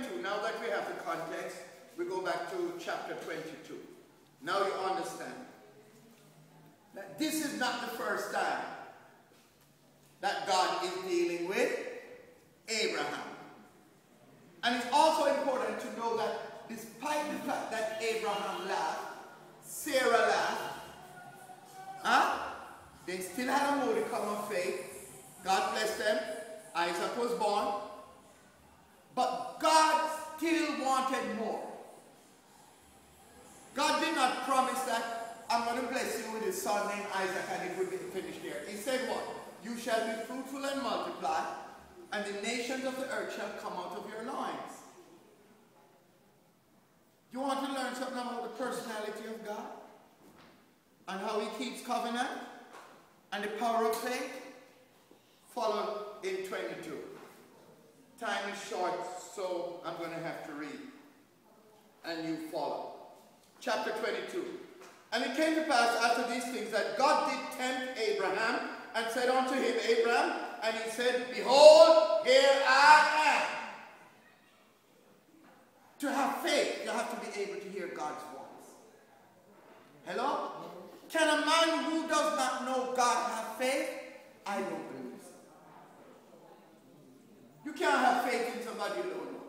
22, now that we have the context, we go back to chapter 22. Now you understand that this is not the first time that God is dealing with Abraham. And it's also important to know that despite the fact that Abraham laughed, Sarah laughed, they still had a modicum of faith. God blessed them. Isaac was born. But God still wanted more. God did not promise that I'm going to bless you with a son named Isaac and it would be finished there. He said what? You shall be fruitful and multiply, and the nations of the earth shall come out of your loins. You want to learn something about the personality of God? And how he keeps covenant? And the power of faith? Follow in 22. Time is short, so I'm going to have to read. And you follow. Chapter 22. And it came to pass after these things that God did tempt Abraham and said unto him, Abraham, and he said, behold, here I am. To have faith, you have to be able to hear God's voice. Hello? Can a man who does not know God have faith? I don't believe so. You can't have faith in somebody you don't know.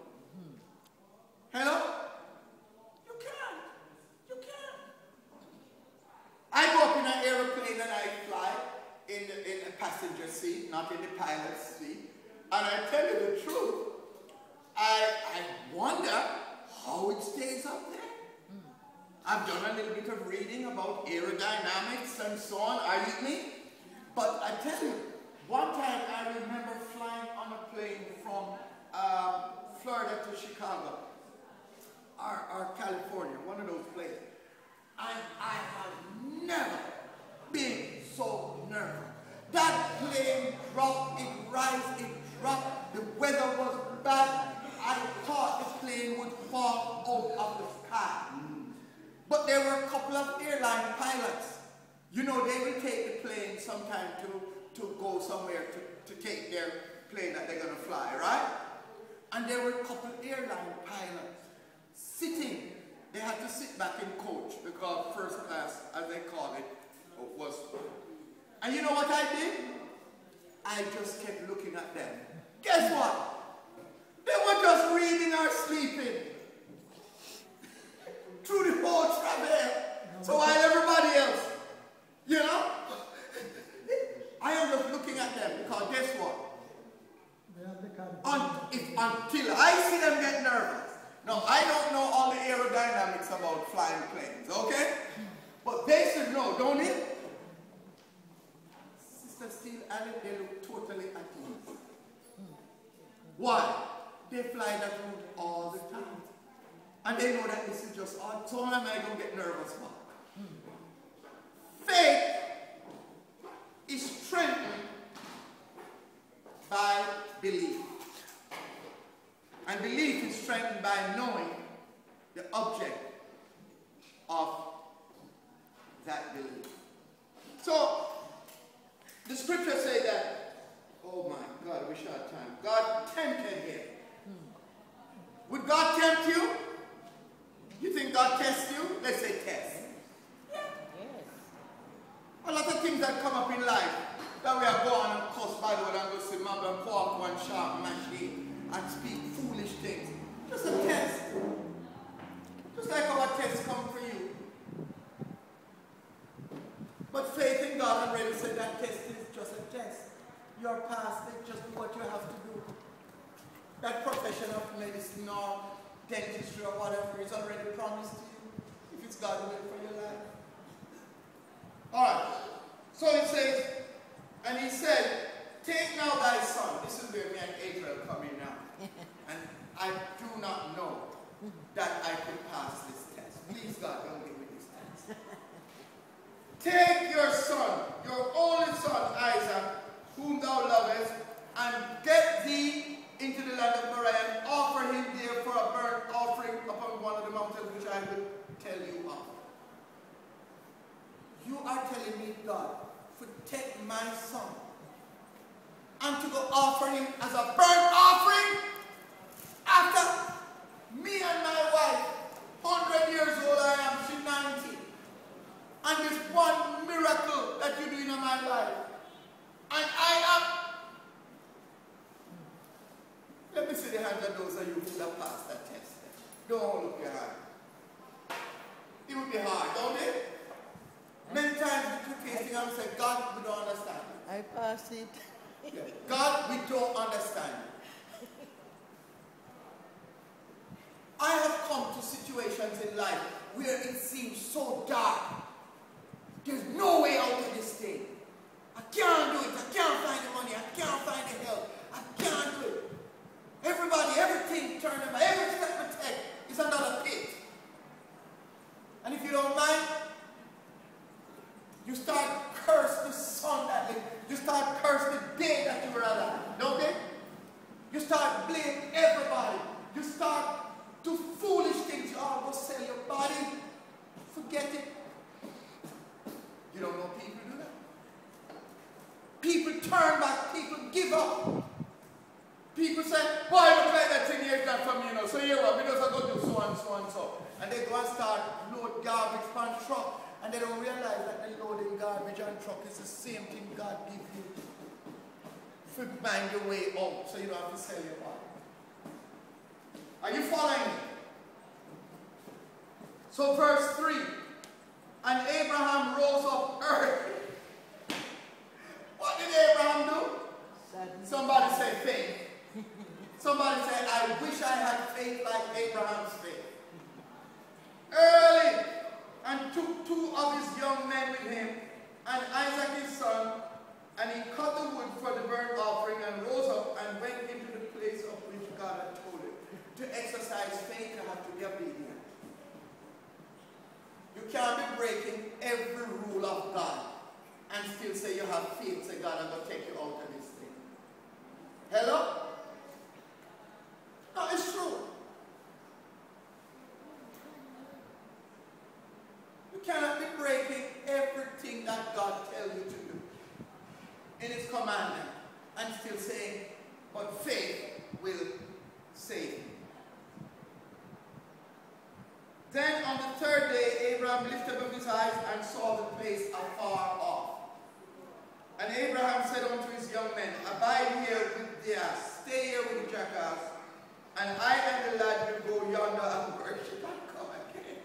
Hello? You can't. You can't. I go up in an aeroplane and I fly in the passenger seat, not in the pilot's seat. And I tell you the truth, I wonder how it stays up there. I've done a little bit of reading about aerodynamics and so on. Are you with me? But I tell you, one time I remember flying on a plane from Florida to Chicago, or California, one of those places. And I have never been so nervous. That plane dropped, it rised, it dropped. The weather was bad. I thought the plane would fall out of the sky. But there were a couple of airline pilots. You know, they will take the plane sometime to go somewhere to take their plane that they're going to fly, right? And there were a couple of airline pilots sitting. They had to sit back in coach because first class, as they call it, was. And you know what I did? I just kept looking at them. Guess what? They were just reading or sleeping through the whole travel. So while everybody else, you know, I am just looking at them because guess what? Until I see them get nervous. Now, I don't know all the aerodynamics about flying planes, okay? But they should know, don't it? Sister Steele, they look totally at ease. Why? They fly that route all the time. And they know that this is just odd. So am I going to get nervous about? Faith is strengthened by belief. And belief is strengthened by knowing the object of that belief. So, the scripture says that, oh my God, we shall have time. God tempted him. Would God tempt you? You think God tests you? Let's say test. Yeah. Yes. A lot of things that come up in life that we are going and cuss by the way and go see mother and pork one sharp machine and speak foolish things. Just a test. Just like our tests come for you. But faith in God already said that test is just a test. You're past it, just do what you have to do. That profession of medicine or dentistry or whatever is already promised to you if it's God's will for your life. Alright, so it says, and he said, take now thy son. This is where me and April come in now. And I do not know that I could pass this test. Please God, don't give me this test. Take your son, your only son Isaac, whom thou lovest, and get thee into the land of Moriah and offer him there for a burnt offering upon one of the mountains which I will tell you of. You are telling me, God, to take my son and to go offer him as a burnt offering after hands of those of you who have passed that test. Don't hold up your hand. It would be hard, don't it? Many times we keep facing and say, God, we don't understand. I passed it. Yeah. God, we don't understand. I have come to situations in life where it seems so dark. There's no way out of this thing. I can't do it. I can't find the money. I can't find the help. I can't do it. Everybody, everything turned around. Every step we take is another pit. And if you don't mind, you start cursing the sun that day. You start cursing the day that you were alive. Don't they? You start blaming everybody. You start do foolish things. You almost sell your body. Forget it. You don't know people do that. People turn back. People give up. People say, why you play that thing here that for me, you know? So here what? We just go do so and so and so. And they go and start load garbage from truck. And they don't realize that the loading garbage and truck is the same thing God gives you. To find your way out so you don't have to sell your body. Are you following me? So verse 3. And Abraham rose up early. What did Abraham do? Somebody say faith. Somebody say, I wish I had faith like Abraham's faith. Early. And took 2 of his young men with him, and Isaac his son, and he cut the wood for the burnt offering, and rose up and went into the place of which God had told him. To exercise faith, you have to be obedient. You can't be breaking every rule of God and still say you have faith, say God, I'm going to take you out of this thing. Hello? No, it's true. You cannot be breaking everything that God tells you to do in His commandment and still saying, but faith will save you. Then on the 3rd day, Abraham lifted up his eyes and saw the place afar off. And Abraham said unto his young men, abide here with the ass, stay here with the jackass, and I and the lad will go yonder and worship and come again.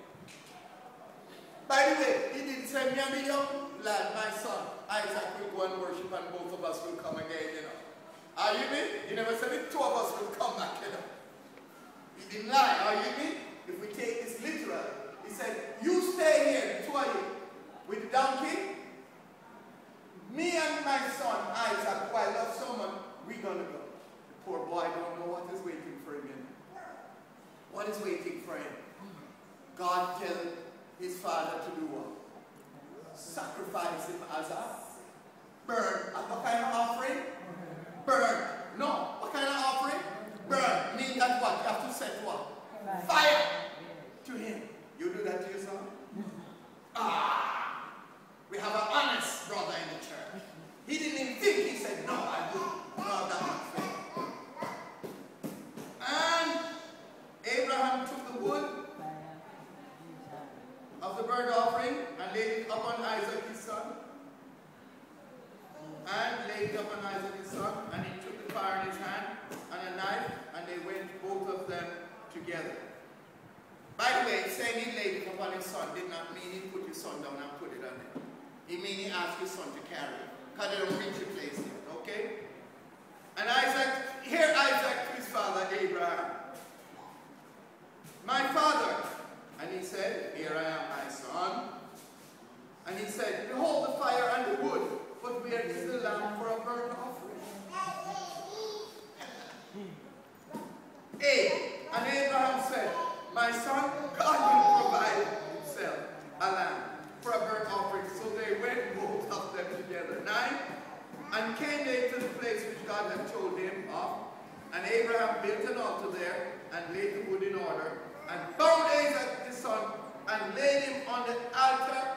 By the way, he didn't say, me and the young lad, my son, Isaac will go and worship and both of us will come again, you know. Are you me? He never said the 2 of us will come back, you know. He didn't lie, are you me? If we take this literal, he said, you stay here, the 2 of you, with the donkey. Me and my son, Isaac, who I love so much, we're going to go. The poor boy don't know what is waiting for him. What is waiting for him? God tell his father to do what? Sacrifice him as a burn. What kind of offering? Burn. No. What kind of offering? Burn. Mean that what? You have to set what? Fire to him. You do that to your son? We have an honest brother in the church. He didn't even think. He said, no, I wouldn't. No, that much faith. And Abraham took the wood of the burnt offering and laid it upon Isaac his son. And he took the fire in his hand and a knife, and they went both of them together. By the way, saying he laid it upon his son did not mean he put his son down and put it on him. He mean he asked his son to carry it, because they don't reach the place yet, okay? And Isaac to his father Abraham, my father. And he said, here I am, my son. And he said, behold the fire and the wood, but where is the lamb for a burnt offering? And Abraham said, my son, God will provide himself a lamb for a burnt offering. So they went both of them together. 9. And came they to the place which God had told him of. And Abraham built an altar there, and laid the wood in order, and bound Isaac his son, and laid him on the altar